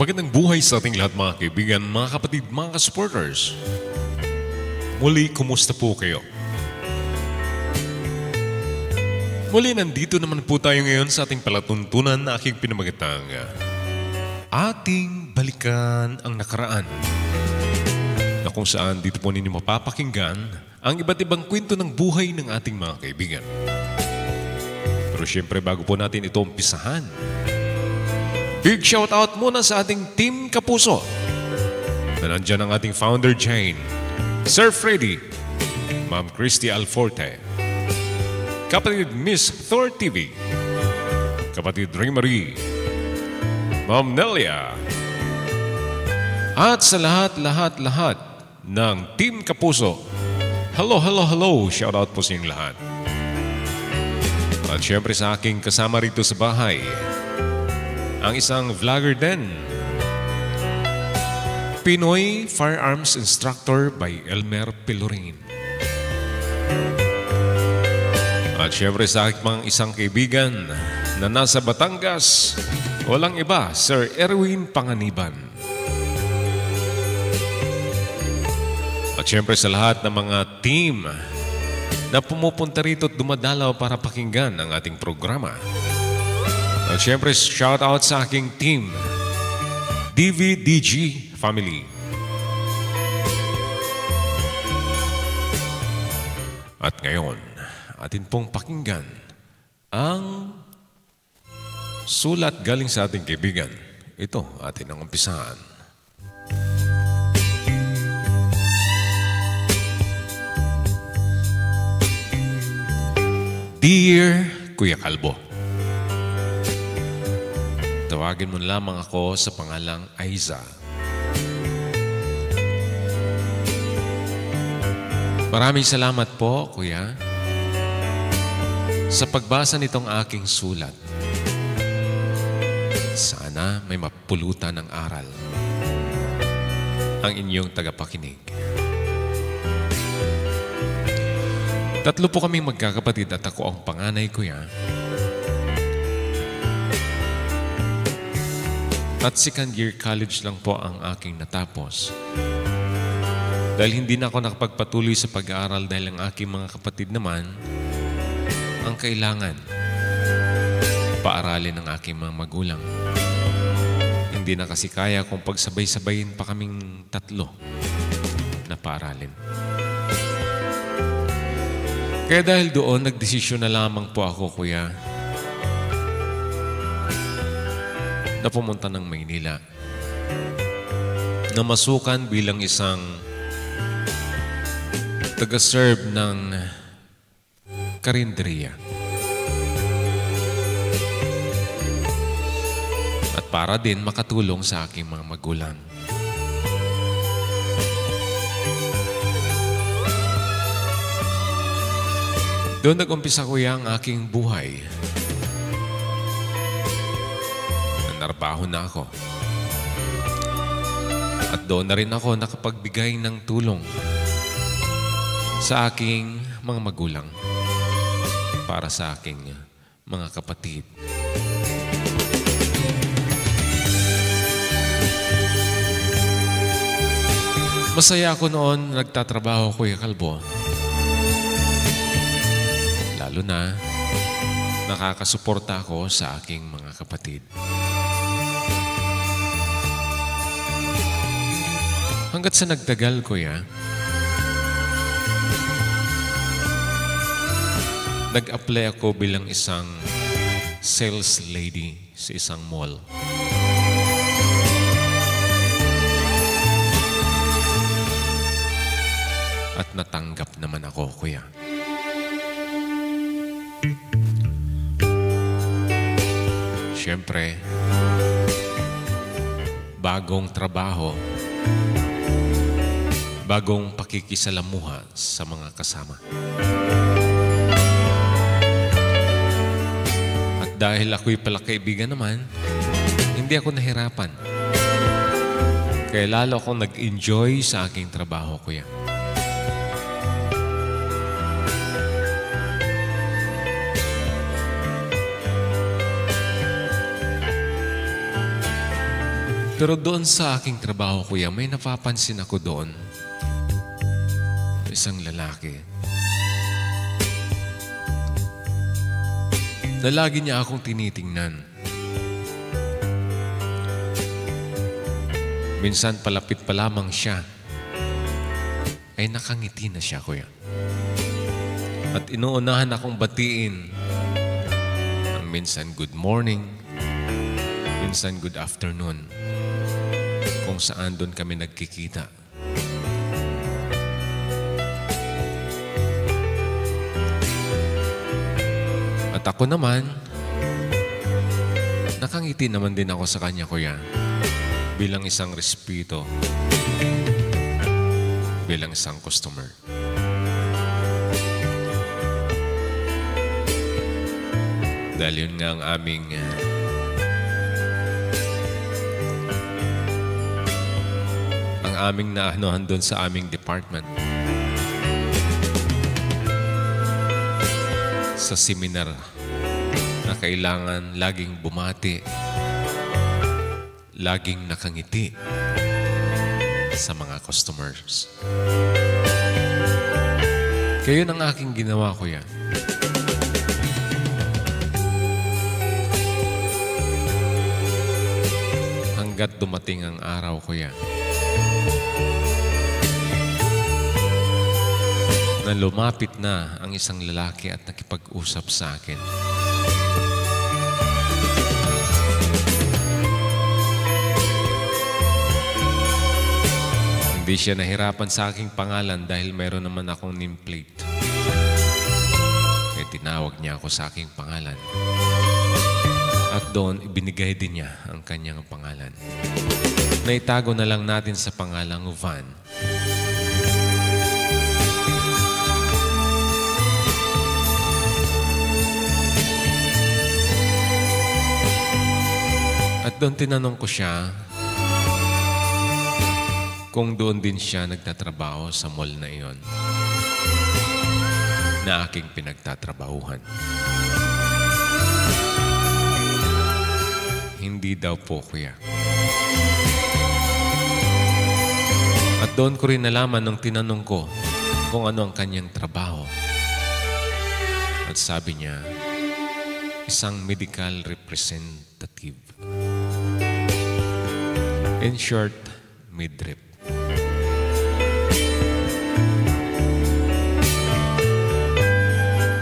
Magandang buhay sa ating lahat mga kaibigan, mga kapatid, mga supporters. Muli, kumusta po kayo? Muli, nandito naman po tayo ngayon sa ating palatuntunan na aking pinamagatang ating balikan ang nakaraan. Na kung saan dito po ninyo mapapakinggan ang iba't ibang kwento ng buhay ng ating mga kaibigan. Pero syempre bago po natin ito umpisahan, big shout out muna sa ating Team Kapuso. Na nandyan ang ating founder Jane, Sir Freddy, Ma'am Christy Alforte, kapatid Miss Thor TV, kapatid Ray Marie, Ma'am Nelia, at sa lahat ng Team Kapuso. Hello, hello, hello. Shout out po sa inyong lahat. At syempre sa aking kasama rito sa bahay, ang isang vlogger din, Pinoy Firearms Instructor by Elmer Pelorin. At syempre sa aking mga isang kaibigan na nasa Batangas, walang iba, Sir Erwin Panganiban. At syempre sa lahat ng mga team na pumupunta rito at dumadalaw para pakinggan ang ating programa. At syempre, shout out sa aking team, DVDG Family. At ngayon, atin pong pakinggan ang sulat galing sa ating kaibigan. Ito, atin ang umpisahan. Dear Kuya Kalbo, tawagin mo lamang ako sa pangalang Aiza. Maraming salamat po, Kuya, sa pagbasa nitong aking sulat. Sana may mapulutan ng aral ang inyong tagapakinig. Tatlo po kaming magkakapatid at ako ang panganay, Kuya. At second year college lang po ang aking natapos. Dahil hindi na ako nakapagpatuloy sa pag-aaral dahil ang aking mga kapatid naman ang kailangan paaralin ng aking mga magulang. Hindi na kasi kaya kung pagsabay-sabayin pa kaming tatlo na paaralin. Kaya dahil doon, nagdesisyon na lamang po ako, Kuya, na pumunta ng Maynila, na masukan bilang isang taga-serve ng karinderiya. At para din makatulong sa aking mga magulang. Doon nag-umpisa, Kuya, ang aking buhay. Narbaho na ako. At doon na rin ako nakapagbigay ng tulong sa aking mga magulang para sa aking mga kapatid. Masaya ako noon nagtatrabaho, Kuya Kalbo. Lalo na nakakasuporta ako sa aking mga kapatid. Hanggat sa nagtagal, Kuya, nag-apply ako bilang isang sales lady sa isang mall. At natanggap naman ako, Kuya. Siyempre, bagong trabaho, bagong pakikisalamuha sa mga kasama. At dahil ako'y palakaibigan naman, hindi ako nahirapan. Kaya lalo akong nag-enjoy sa aking trabaho, Kuya. Pero doon sa aking trabaho, kuya, may napapansin ako doon. Isang lalaki. Na lagi niya akong tinitingnan. Minsan palapit pa lamang siya, ay nakangiti na siya, kuya. At inuunahan akong batiin. Minsan good morning, minsan good afternoon. Kung saan doon kami nagkikita. At ako naman, nakangiti naman din ako sa kanya, kuya. Bilang isang respeto. Bilang isang customer. Dahil yun nga ang aming naanohan doon sa aming department. Sa seminar na kailangan laging bumati, laging nakangiti sa mga customers. Kaya yun ang aking ginawa, kuya. Hanggat dumating ang araw, kuya, na lumapit na ang isang lalaki at nakipag-usap sa akin. Hindi siya nahirapan sa aking pangalan dahil mayroon naman akong nameplate. Kaya tinawag niya ako sa aking pangalan. At doon, ibinigay din niya ang kanyang pangalan. Naitago na lang natin sa pangalang Van. At doon tinanong ko siya kung doon din siya nagtatrabaho sa mall na iyon na aking pinagtatrabahuhan. Hindi daw po, kuya. At doon ko rin nalaman nung tinanong ko kung ano ang kanyang trabaho. At sabi niya, isang medical representative. In short, midrep.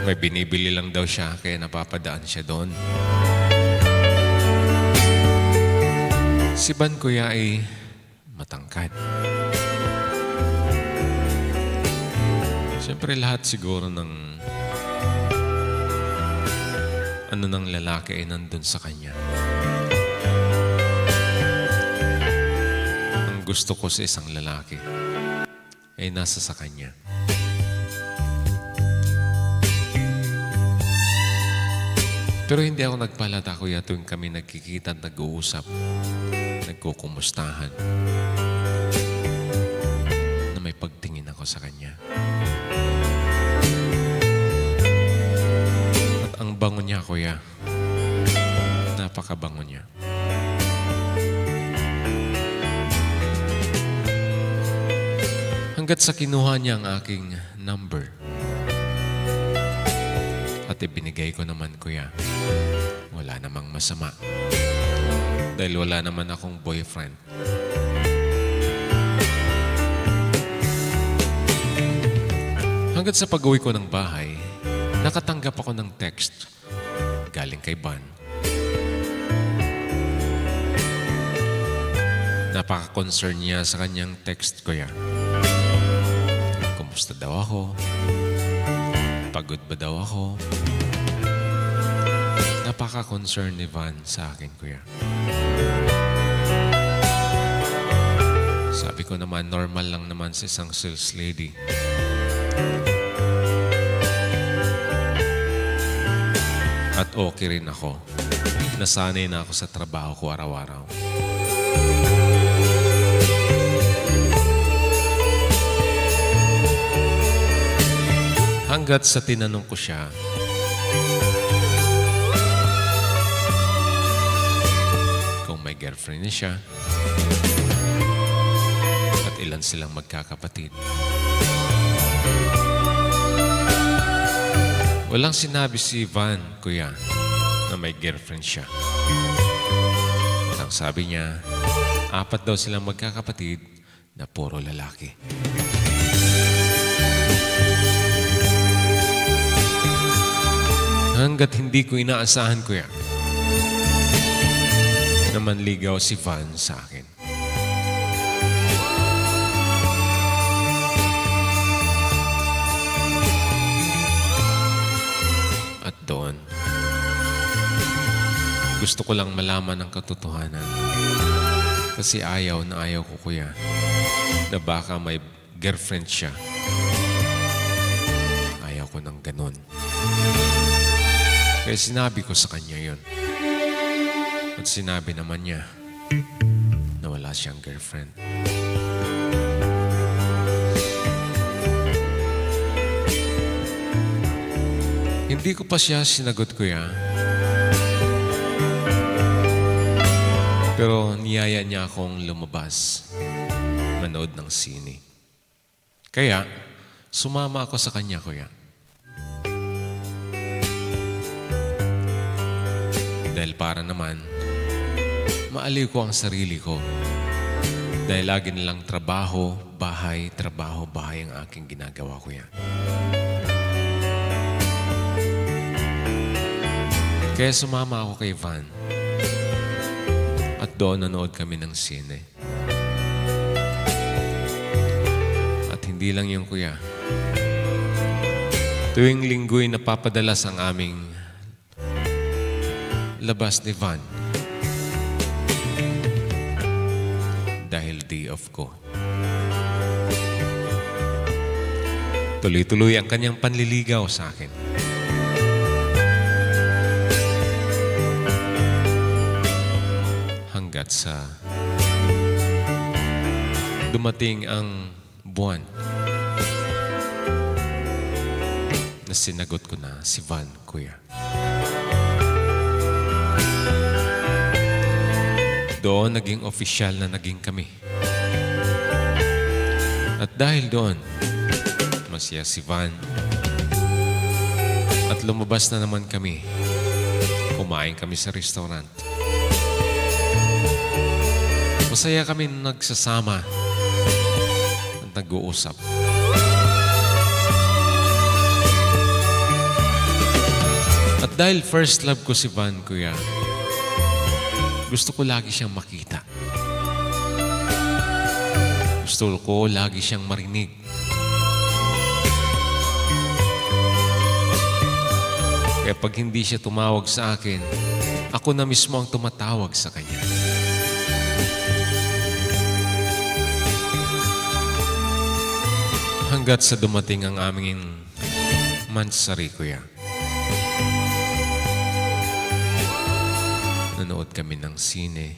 May binibili lang daw siya kaya napapadaan siya doon. Si Van, kuya, ay matangkad. Siyempre lahat siguro ng ng lalaki ay nandun sa kanya. Ang gusto ko sa isang lalaki ay nasa sa kanya. Pero hindi ako nagpalata, kuya, tuwing kami nagkikita at nag-uusap, nagkukumustahan, na may pagtingin ako sa kanya. At ang bango niya, kuya, napakabango niya. Hanggat sa kinuha niya ang aking number. At ibinigay ko naman, kuya. Wala namang masama. Dahil wala naman akong boyfriend. Hanggat sa pag-uwi ko ng bahay, nakatanggap ako ng text galing kay Van. Napaka-concern niya sa kanyang text, kuya. Kumusta daw ako? Pagod ba daw ako? Napaka-concern ni Van sa akin, kuya. Sabi ko naman, normal lang naman sa isang sales lady. At okay rin ako. Nasanay na ako sa trabaho ko araw-araw. Hanggat sa tinanong ko siya, kung may girlfriend niya siya. At ilan silang magkakapatid. Walang sinabi si Van, kuya, na may girlfriend siya. At ang sabi niya, 4 daw silang magkakapatid na puro lalaki. Hanggat hindi ko inaasahan, kuya, na manligaw si Van sa akin. At doon, gusto ko lang malaman ang katotohanan. Kasi ayaw na ayaw ko, kuya, na baka may girlfriend siya. Ayaw ko ng ganun. Kaya sinabi ko sa kanya yun. At sinabi naman niya na wala siyang girlfriend. Hindi ko pa siya sinagot, kuya. Pero niyaya niya akong lumabas, manood ng sine. Kaya, sumama ako sa kanya, kuya. Dahil para naman, maaliw ko ang sarili ko. Dahil lagi nilang trabaho, bahay ang aking ginagawa, kuya. Kaya sumama ako kay Van. At doon nanood kami ng sine. At hindi lang yung, kuya. Tuwing linggo'y napapadalas ang aming labas ni Van. Dahil day off ko. Tuloy-tuloy ang kanyang panliligaw sa akin. Hanggat sa dumating ang buwan na sinagot ko na si Van, kuya. Doon naging opisyal na naging kami. At dahil doon, masaya si Van. At lumabas na naman kami. Kumain kami sa restaurant. Masaya kami nagsasama at nag-uusap. At dahil first love ko si Van, kuya, gusto ko lagi siyang makita. Gusto ko lagi siyang marinig. Kaya pag hindi siya tumawag sa akin, ako na mismo ang tumatawag sa kanya. Hanggat sa dumating ang aming mansari, kuya. Nanood kami ng sine.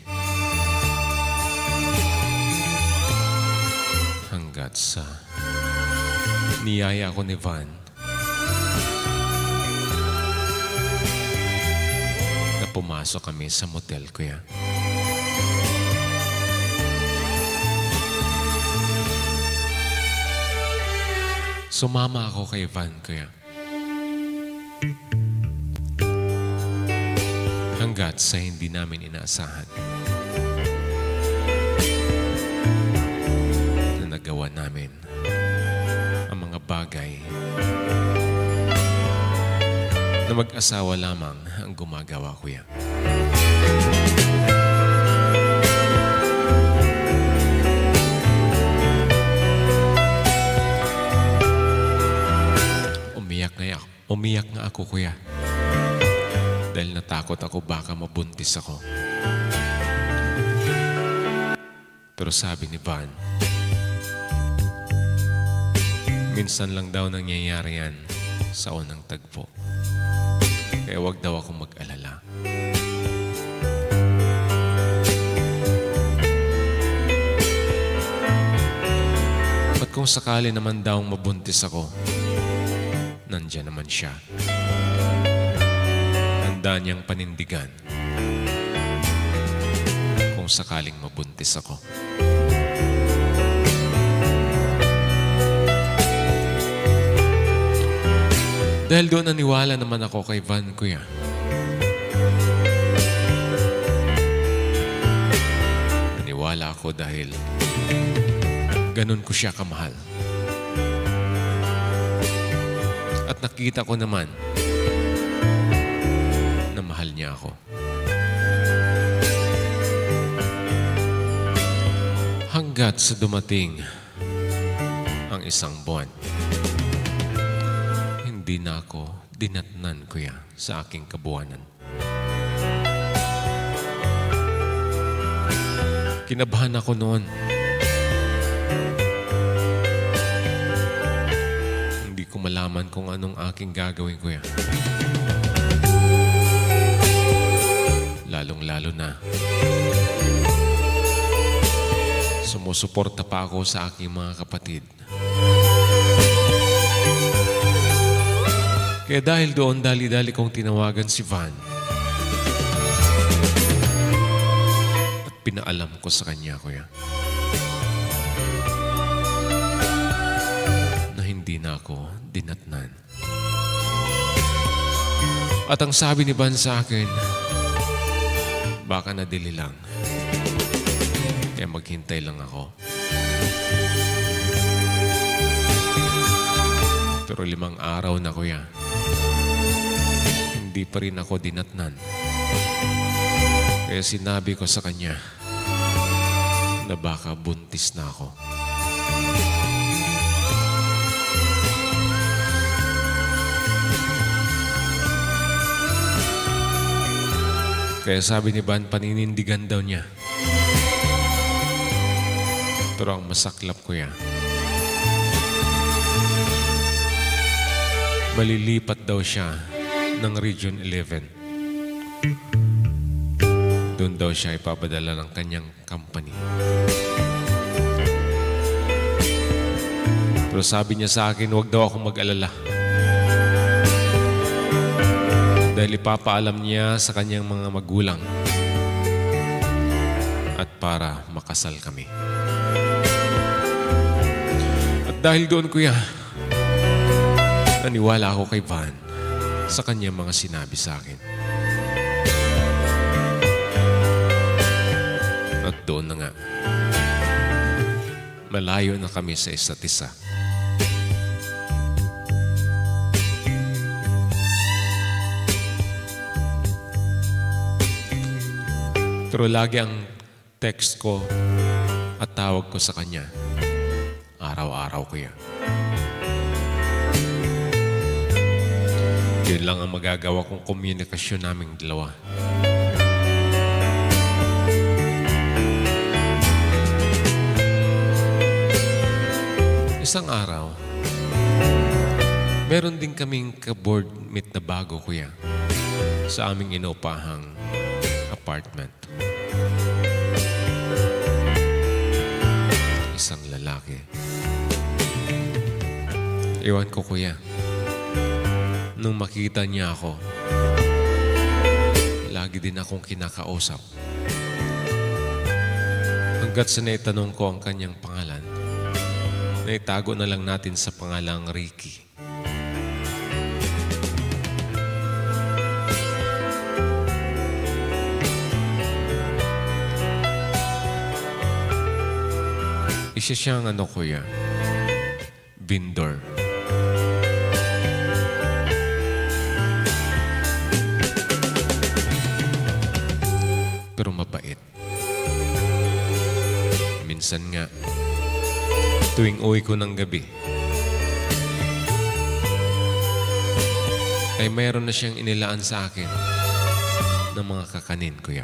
Hanggat sa niyaya ko ni Van na pumasok kami sa motel, kuya. Sumama ako kay Van, kuya. Hanggat sa hindi namin inaasahan na nagawa namin ang mga bagay na mag-asawa lamang ang gumagawa, kuya. Umiyak nga ako, kuya. Dahil natakot ako baka mabuntis ako. Pero sabi ni Van, minsan lang daw nangyayari yan sa unang tagpo. Kaya wag daw akong mag-alala. At kung sakali naman daw mabuntis ako, nandiyan naman siya. Handa niyang panindigan kung kung sakaling mabuntis ako. Dahil doon naniwala naman ako kay Van, kuya. Naniwala ako dahil ganun ko siya kamahal. At nakita ko naman na mahal niya ako. Hanggat sa dumating ang isang buwan, hindi na ako dinatnan, kuya, sa aking kabuwanan. Kinabahan ako noon. Hindi ko malaman kung anong aking gagawin, kuya. Lalong-lalo na sumusuporta pa ako sa aking mga kapatid. Kaya dahil doon, dali-dali kong tinawagan si Van. At pinaalam ko sa kanya, kuya, na hindi na ako dinatnan. At ang sabi ni Van sa akin, baka nadili lang. Kaya maghintay lang ako. Pero 5 araw na, kuya, hindi pa rin ako dinatnan. Kaya sinabi ko sa kanya na baka buntis na ako. Kaya sabi ni Van, paninindigan daw niya. Pero ang masaklap, kuya, malilipat daw siya ng Region 11. Doon daw siya ipapadala ng kanyang company. Pero sabi niya sa akin, huwag daw akong mag-alala. Dahil ipapaalam niya sa kanyang mga magulang at para makasal kami. At dahil doon, kuya, naniwala ako kay Van sa kanyang mga sinabi sa akin. At doon na nga, malayo na kami sa isa't isa. Pero lagi ang text ko at tawag ko sa kanya, araw-araw, kuya. Yun lang ang magagawa kong komunikasyon naming dalawa. Isang araw, meron din kaming ka-board meet na bago, kuya, sa aming inuupahang apartment. Isang lalaki. Ewan ko, kuya, nung makita niya ako, lagi din akong kinakausap. Hanggat sa naitanong ko ang kanyang pangalan, naitago na lang natin sa pangalang Ricky. Isa siyang kuya, vendor. Pero mabait. Minsan nga, tuwing uwi ko ng gabi, ay mayroon na siyang inilaan sa akin ng mga kakanin, kuya.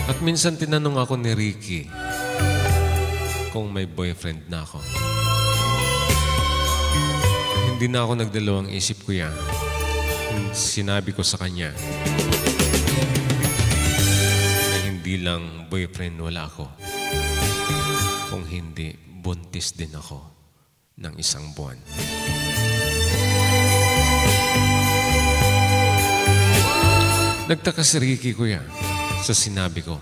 At minsan tinanong ako ni Ricky kung may boyfriend na ako. Hindi na ako nagdalawang isip, kuya. Sinabi ko sa kanya na hindi lang boyfriend wala ako, kung hindi buntis din ako ng 1 buwan. Nagtaka si Ricky, kuya, sa sinabi ko.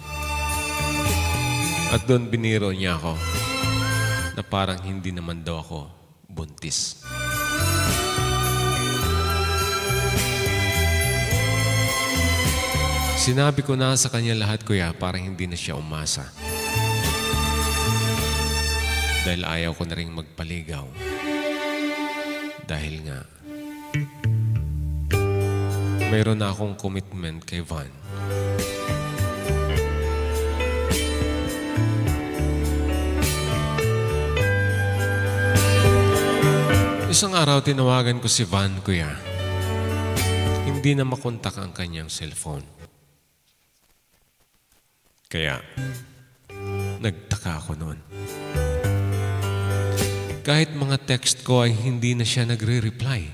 At doon biniro niya ako na parang hindi naman daw ako buntis. Sinabi ko na sa kanya lahat, kuya, parang hindi na siya umasa. Dahil ayaw ko na rin magpaligaw. Dahil nga, mayroon na akong commitment kay Van. Isang araw, tinawagan ko si Van, kuya. Hindi na makontak ang kanyang cellphone. Kaya, nagtaka ako noon. Kahit mga text ko ay hindi na siya nagre-reply.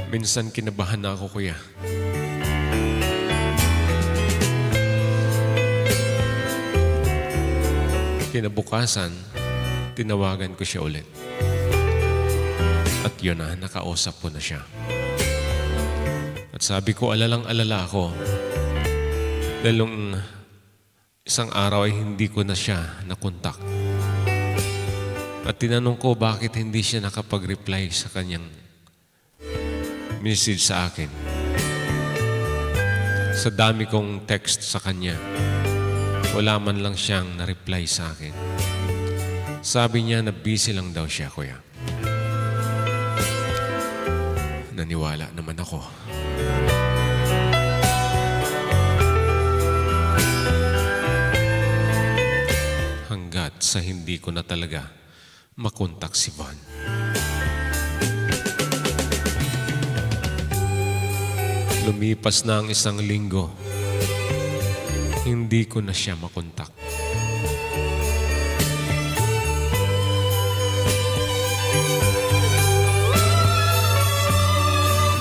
Minsan kinabahan na ako, kuya. Kinabukasan, tinawagan ko siya ulit. At yun na, nakausap ko na siya. At sabi ko, alalang-alala ako. Dahil nung isang araw ay hindi ko na siya nakontak. At tinanong ko bakit hindi siya nakapag-reply sa kanyang message sa akin. Sa dami kong text sa kanya, wala man lang siyang na-reply sa akin. Sabi niya na busy lang daw siya, kuya. Naniwala naman ako. Hanggat sa hindi ko na talaga makontak si Van. Lumipas na ang isang linggo. Hindi ko na siya makontak.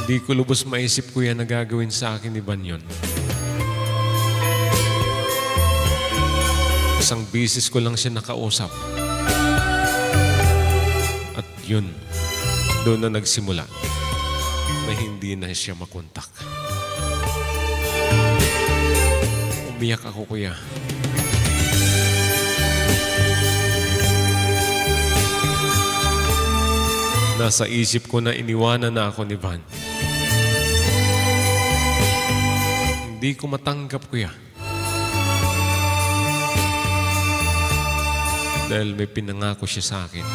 Hindi ko lubos maisip, kuya, na gagawin sa akin ni Van yun. Isang bisis ko lang siya nakausap. At yun, doon na nagsimula na hindi na siya makontak. Umiyak ako, kuya. Nasa isip ko na iniwanan na ako ni Van. Hindi ko matanggap, kuya. Dahil may pinangako siya sa akin.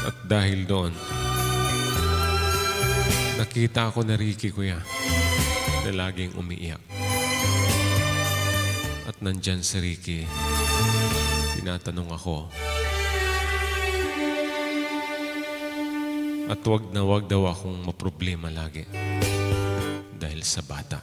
At dahil doon, nakita ako na Ricky, kuya, na laging umiiyak. At nandyan si Ricky, tinatanong ako. At wag na wag daw akong maproblema lagi dahil sa bata.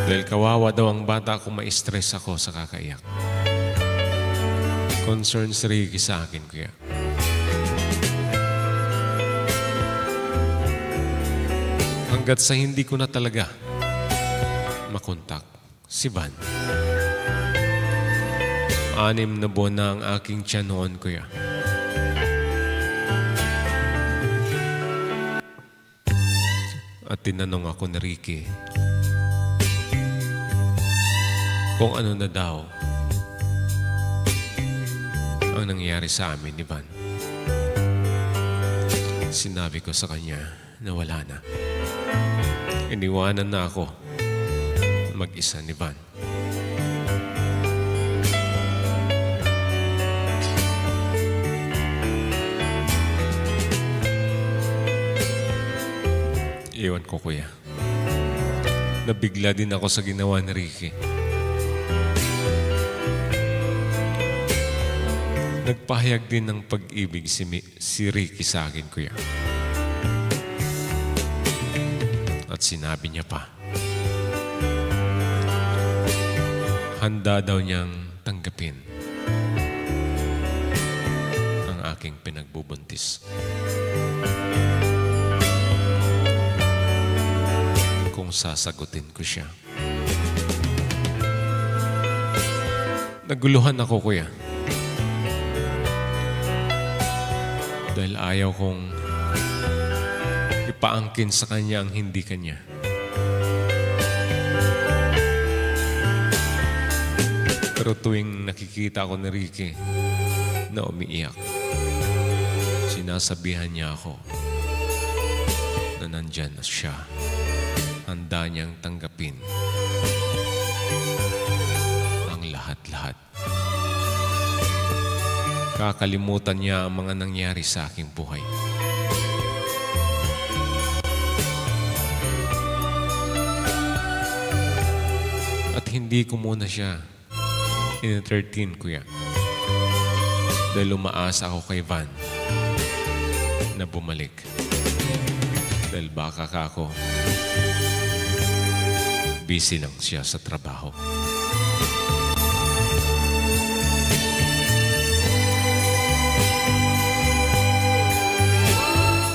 Dahil kawawa daw ang bata kung ma-stress ako sa kakaiyak. Concern si Ricky sa akin, kuya. Hanggat sa hindi ko na talaga makontak si Van. 6 na buwan na ang aking tiyan noon, kuya. At tinanong ako ni Ricky kung ano na daw ang nangyari sa amin ni Van. Sinabi ko sa kanya na wala na. Iniwanan na ako mag-isa ni Van. Iwan ko, kuya. Nabigla din ako sa ginawa ni Ricky. Nagpahayag din ng pag-ibig si Ricky sa akin, kuya. At sinabi niya pa, handa daw niyang tanggapin ang aking pinagbubuntis. kung sasagutin ko siya. Naguluhan ako, kuya. Dahil ayaw kong ipaangkin sa kanya ang hindi kanya. Pero tuwing nakikita ako ni Ricky na umiiyak, sinasabihan niya ako na nandyan na siya. Handa niyang tanggapin ang lahat-lahat. Kakalimutan niya ang mga nangyari sa aking buhay. At hindi ko muna siya in-entertain, kuya. Dahil umaasa ako kay Van na bumalik. Dahil baka ako busy lang siya sa trabaho.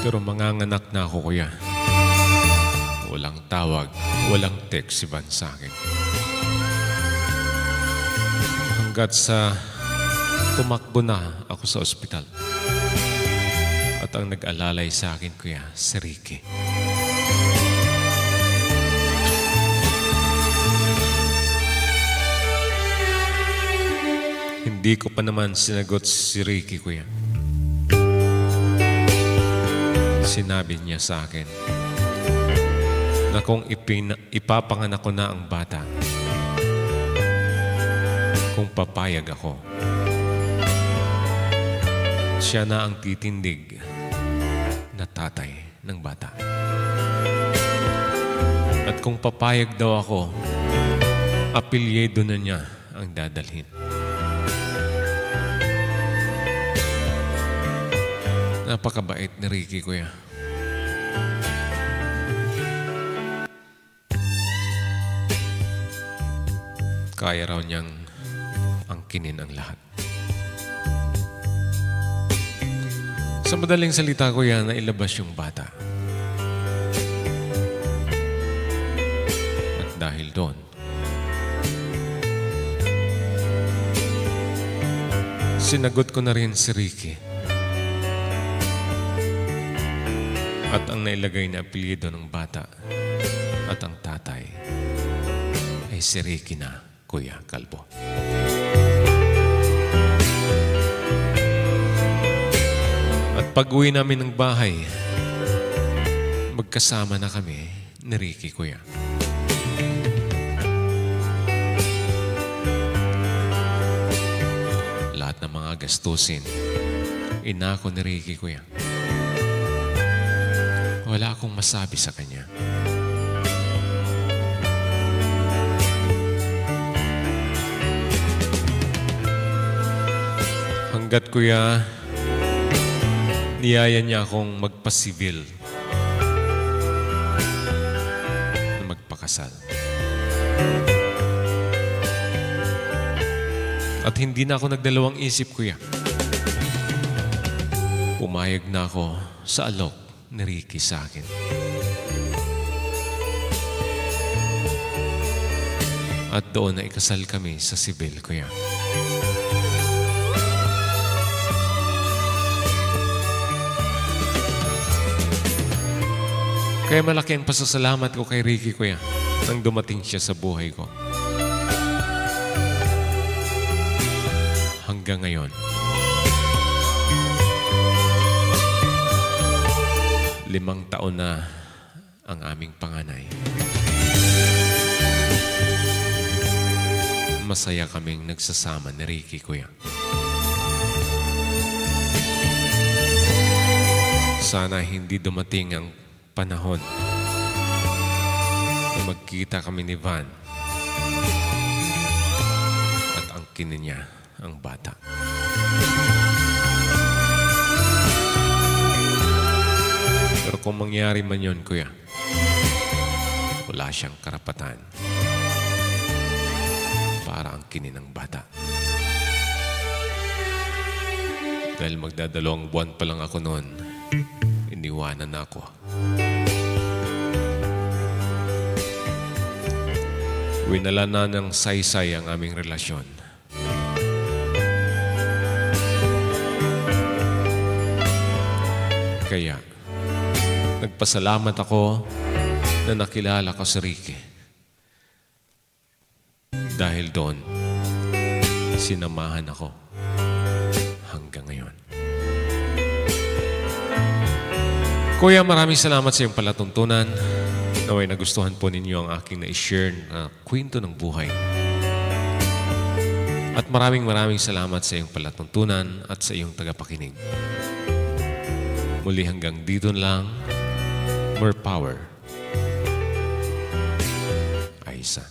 Pero manganganak na ako, kuya. Walang tawag, walang text si Van sa akin. Hanggat sa tumakbo na ako sa ospital. At ang nag-alalay sa akin, kuya, si Ricky. Hindi ko pa naman sinagot si Ricky, kuya. Sinabi niya sa akin na kung ipapanganak ko na ang bata, kung papayag ako, siya na ang titindig na tatay ng bata. At kung papayag daw ako, apelyido na niya ang dadalhin. Napakabait ni Ricky, kuya. Kaya raw niyang angkinin ang lahat. Sa madaling salita, kuya, nailabas yung bata. At dahil doon, sinagot ko na rin si Ricky. At ang nailagay na apelyido ng bata at ang tatay ay si Ricky na, Kuya Calvo. At pag-uwi namin ng bahay, magkasama na kami ni Ricky, kuya. Lahat ng mga gastusin, inako ni Ricky, kuya. Wala akong masabi sa kanya. Hanggat, kuya, niyaya niya akong magpa-civil na magpakasal. At hindi na ako nagdalawang isip, kuya. Pumayag na ako sa alok ni Ricky sa akin. At doon na ikasal kami sa civil, kuya. Kaya malaki ang pasasalamat ko kay Ricky, kuya, nang dumating siya sa buhay ko. Hanggang ngayon, 5 taon na ang aming panganay. Masaya kaming nagsasama ni Ricky, kuya. Sana hindi dumating ang panahon na magkita kami ni Van at angkinin niya ang bata. Pero kung mangyari man yun, kuya, wala siyang karapatan para angkinin ang bata. Dahil magdadalawang buwan pa lang ako noon, iniwanan na ako. Winala na ng saysay ang aming relasyon. Kaya, nagpasalamat ako na nakilala ko si Ricky. Dahil doon, sinamahan ako hanggang ngayon. Kuya, maraming salamat sa iyong palatuntunan. Naway nagustuhan po ninyo ang aking na-share na kwento ng buhay. At maraming salamat sa iyong palatuntunan at sa iyong tagapakinig. Muli hanggang dito lang, more power. Aiza.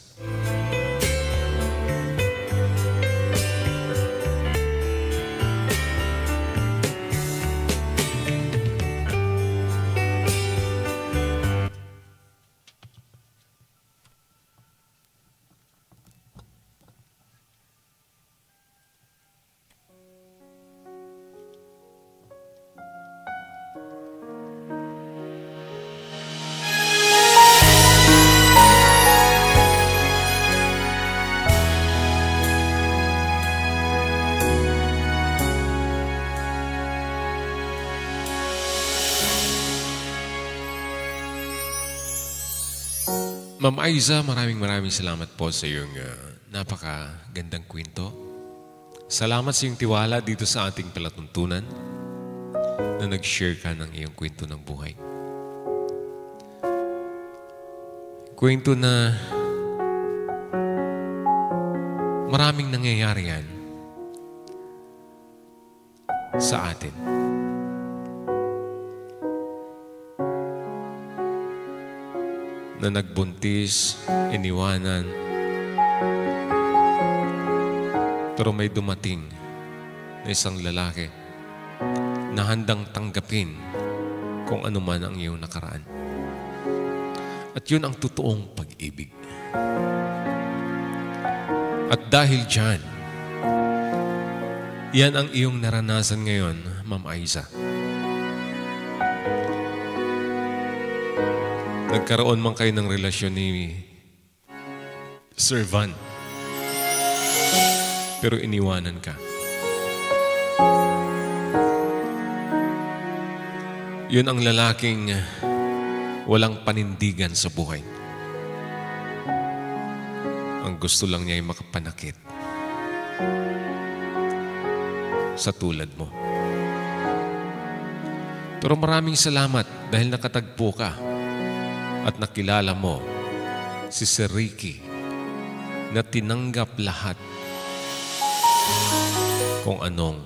Ma'am Aiza, maraming salamat po sa iyong napakagandang kwento. Salamat sa iyong tiwala dito sa ating palatuntunan na nag-share ka ng iyong kwento ng buhay. Kwento na maraming nangyayari yan sa atin. Na nagbuntis, iniwanan, pero may dumating na isang lalaki na handang tanggapin kung ano man ang iyong nakaraan. At yun ang totoong pag-ibig. At dahil dyan, yan ang iyong naranasan ngayon, Ma'am Aiza. Nagkaroon man kayo ng relasyon ni Sir Van, pero iniwanan ka. Yun ang lalaking walang panindigan sa buhay. Ang gusto lang niya ay makapanakit sa tulad mo. Pero maraming salamat dahil nakatagpo ka at nakilala mo si Sir Ricky na tinanggap lahat kung anong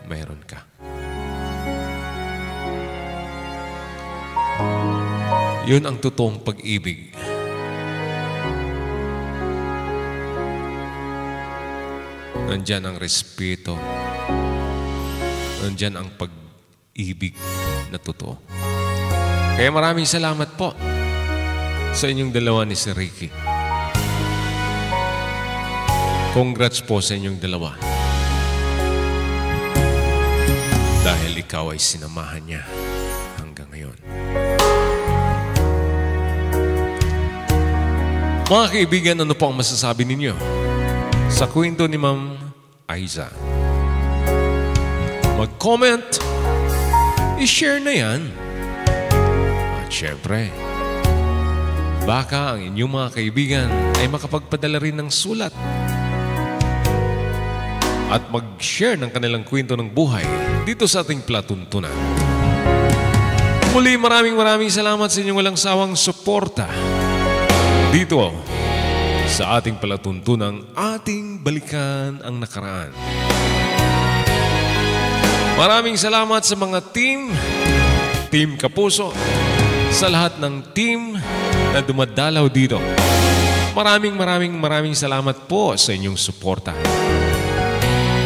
mayroon ka. Yun ang totoong pag-ibig. Nandyan ang respeto. Nandyan ang pag-ibig na totoo. Kaya maraming salamat po sa inyong dalawa ni Sir Ricky. Congrats po sa inyong dalawa. Dahil ikaw ay sinamahan niya hanggang ngayon. Mga kaibigan, ano po ang masasabi ninyo sa kwento ni Ma'am Aiza? Mag-comment, i-share na yan. Siyempre, baka ang inyong mga kaibigan ay makapagpadala rin ng sulat at mag-share ng kanilang kwento ng buhay dito sa ating palatuntunan. Muli, maraming salamat sa inyong walang sawang suporta dito sa ating palatuntunang ating balikan ang nakaraan. Maraming salamat sa mga Team Kapuso, sa lahat ng team na dumadalaw dito. Maraming salamat po sa inyong suporta.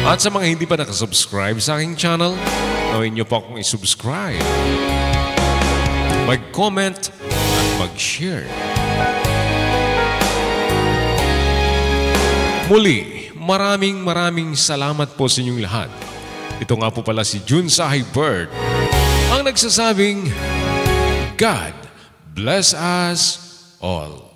At sa mga hindi pa nakasubscribe sa aking channel, gawin niyo po akong isubscribe, mag-comment at mag-share. Muli, maraming salamat po sa inyong lahat. Ito nga po pala si Jun Sahay Bird, ang nagsasabing, God bless us all.